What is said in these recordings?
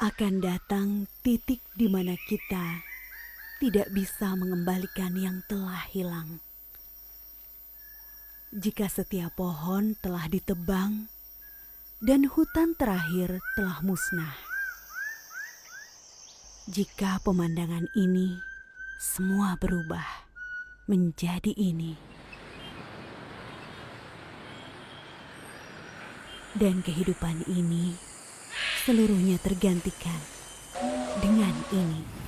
Akan datang titik di mana kita tidak bisa mengembalikan yang telah hilang. Jika setiap pohon telah ditebang dan hutan terakhir telah musnah. Jika pemandangan ini semua berubah menjadi ini. Dan kehidupan ini seluruhnya tergantikan dengan ini.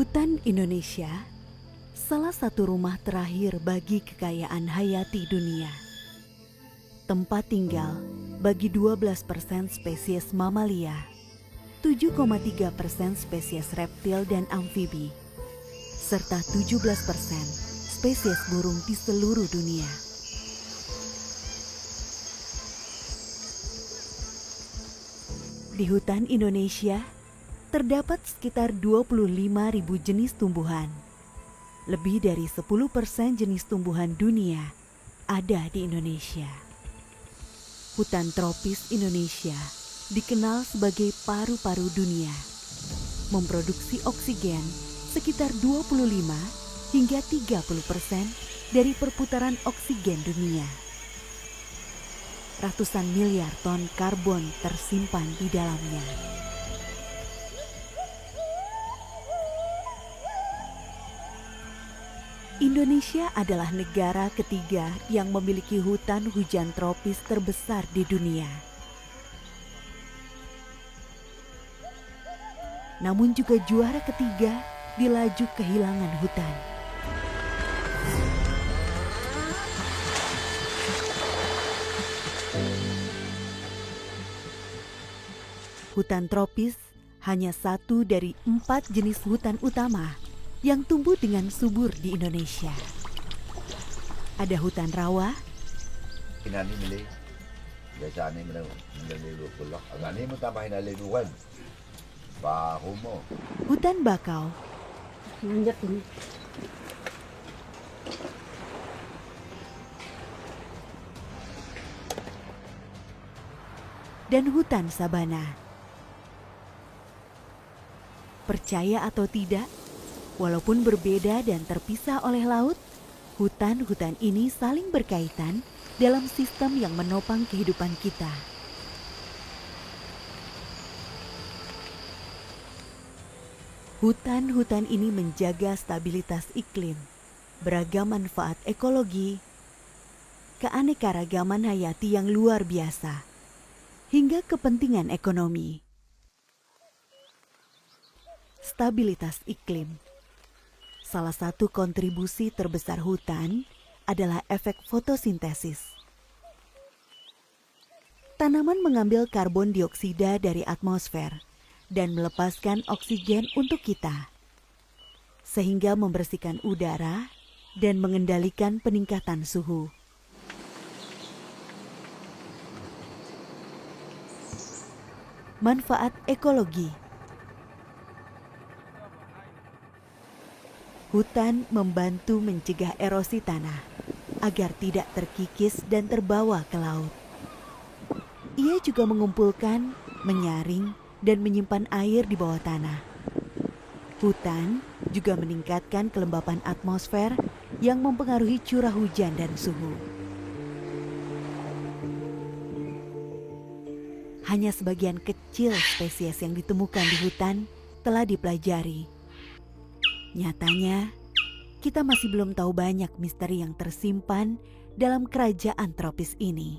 Hutan Indonesia, salah satu rumah terakhir bagi kekayaan hayati dunia. Tempat tinggal bagi 12% spesies mamalia, 7,3% spesies reptil dan amfibi, serta 17% spesies burung di seluruh dunia. Di hutan Indonesia, terdapat sekitar 25.000 jenis tumbuhan. Lebih dari 10% jenis tumbuhan dunia ada di Indonesia. Hutan tropis Indonesia dikenal sebagai paru-paru dunia. Memproduksi oksigen sekitar 25 hingga 30% dari perputaran oksigen dunia. Ratusan miliar ton karbon tersimpan di dalamnya. Indonesia adalah negara ketiga yang memiliki hutan hujan tropis terbesar di dunia. Namun juga juara ketiga di laju kehilangan hutan. Hutan tropis hanya satu dari 4 jenis hutan utama yang tumbuh dengan subur di Indonesia. Ada hutan rawa, Inani milih biasa ni menelilu pula. Agak ni tambahin aliduan. Bahu mo. hutan bakau, Nanjak ini. dan hutan sabana. Percaya atau tidak, walaupun berbeda dan terpisah oleh laut, hutan-hutan ini saling berkaitan dalam sistem yang menopang kehidupan kita. Hutan-hutan ini menjaga stabilitas iklim, beragam manfaat ekologi, keanekaragaman hayati yang luar biasa, hingga kepentingan ekonomi. Stabilitas iklim. Salah satu kontribusi terbesar hutan adalah efek fotosintesis. Tanaman mengambil karbon dioksida dari atmosfer dan melepaskan oksigen untuk kita, sehingga membersihkan udara dan mengendalikan peningkatan suhu. Manfaat ekologi. Hutan membantu mencegah erosi tanah agar tidak terkikis dan terbawa ke laut. Ia juga mengumpulkan, menyaring, dan menyimpan air di bawah tanah. Hutan juga meningkatkan kelembapan atmosfer yang mempengaruhi curah hujan dan suhu. Hanya sebagian kecil spesies yang ditemukan di hutan telah dipelajari. Nyatanya, kita masih belum tahu banyak misteri yang tersimpan dalam kerajaan tropis ini.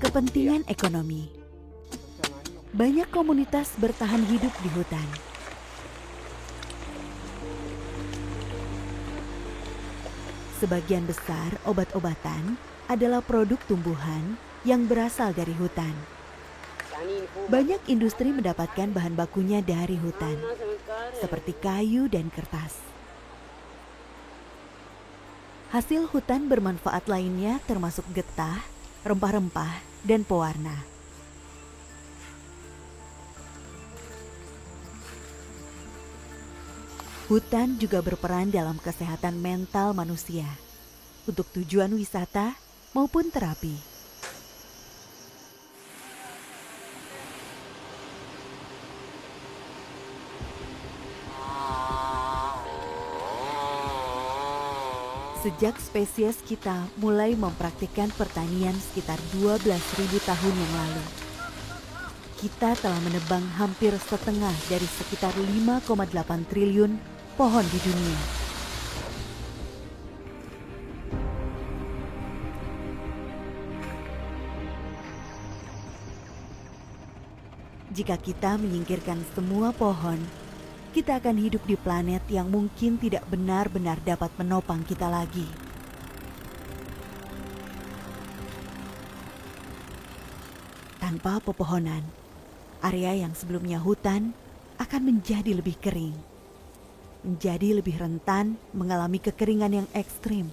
Kepentingan ekonomi. Banyak komunitas bertahan hidup di hutan. Sebagian besar obat-obatan adalah produk tumbuhan yang berasal dari hutan. Banyak industri mendapatkan bahan bakunya dari hutan, seperti kayu dan kertas. Hasil hutan bermanfaat lainnya termasuk getah, rempah-rempah, dan pewarna. Hutan juga berperan dalam kesehatan mental manusia, untuk tujuan wisata maupun terapi. Sejak spesies kita mulai mempraktikkan pertanian sekitar 12.000 tahun yang lalu, kita telah menebang hampir setengah dari sekitar 5,8 triliun pohon di dunia. Jika kita menyingkirkan semua pohon, kita akan hidup di planet yang mungkin tidak benar-benar dapat menopang kita lagi. Tanpa pepohonan, area yang sebelumnya hutan akan menjadi lebih kering, menjadi lebih rentan mengalami kekeringan yang ekstrim.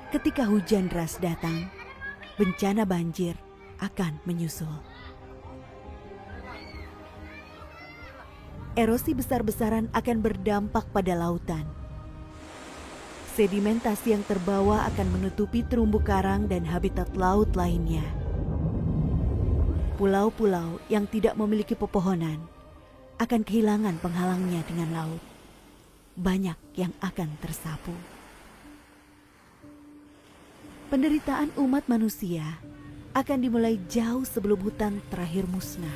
Ketika hujan deras datang, bencana banjir akan menyusul. Erosi besar-besaran akan berdampak pada lautan. Sedimentasi yang terbawa akan menutupi terumbu karang dan habitat laut lainnya. Pulau-pulau yang tidak memiliki pepohonan akan kehilangan penghalangnya dengan laut. Banyak yang akan tersapu. Penderitaan umat manusia akan dimulai jauh sebelum hutan terakhir musnah.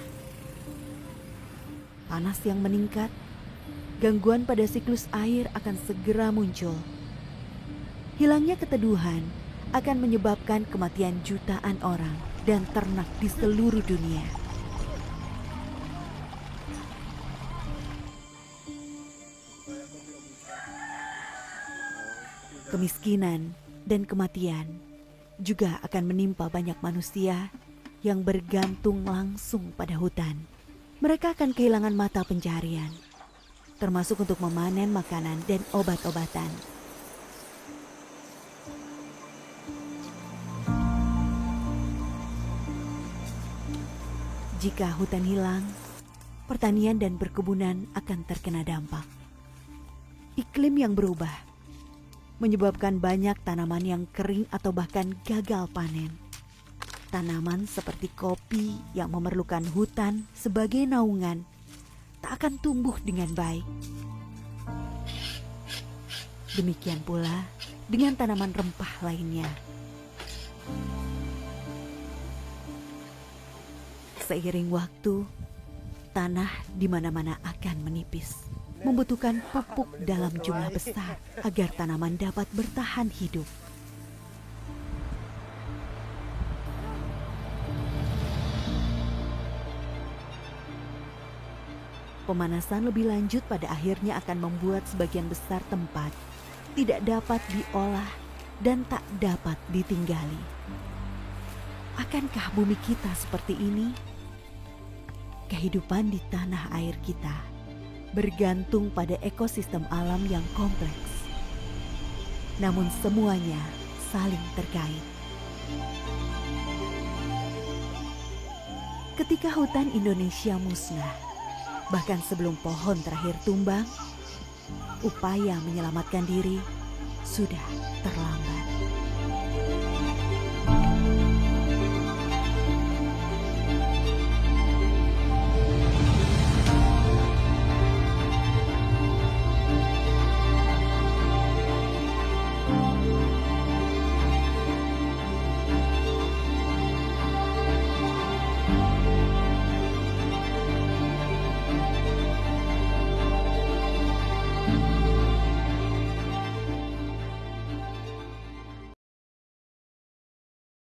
Panas yang meningkat, gangguan pada siklus air akan segera muncul. Hilangnya keteduhan akan menyebabkan kematian jutaan orang dan ternak di seluruh dunia. Kemiskinan dan kematian juga akan menimpa banyak manusia yang bergantung langsung pada hutan. Mereka akan kehilangan mata pencaharian, termasuk untuk memanen makanan dan obat-obatan. Jika hutan hilang, pertanian dan perkebunan akan terkena dampak. Iklim yang berubah menyebabkan banyak tanaman yang kering atau bahkan gagal panen. Tanaman seperti kopi yang memerlukan hutan sebagai naungan tak akan tumbuh dengan baik. Demikian pula dengan tanaman rempah lainnya. Seiring waktu, tanah di mana-mana akan menipis, membutuhkan pupuk dalam jumlah besar agar tanaman dapat bertahan hidup. Pemanasan lebih lanjut pada akhirnya akan membuat sebagian besar tempat tidak dapat diolah dan tak dapat ditinggali. Akankah bumi kita seperti ini? Kehidupan di tanah air kita bergantung pada ekosistem alam yang kompleks. Namun semuanya saling terkait. Ketika hutan Indonesia musnah, bahkan sebelum pohon terakhir tumbang, upaya menyelamatkan diri sudah terlambat.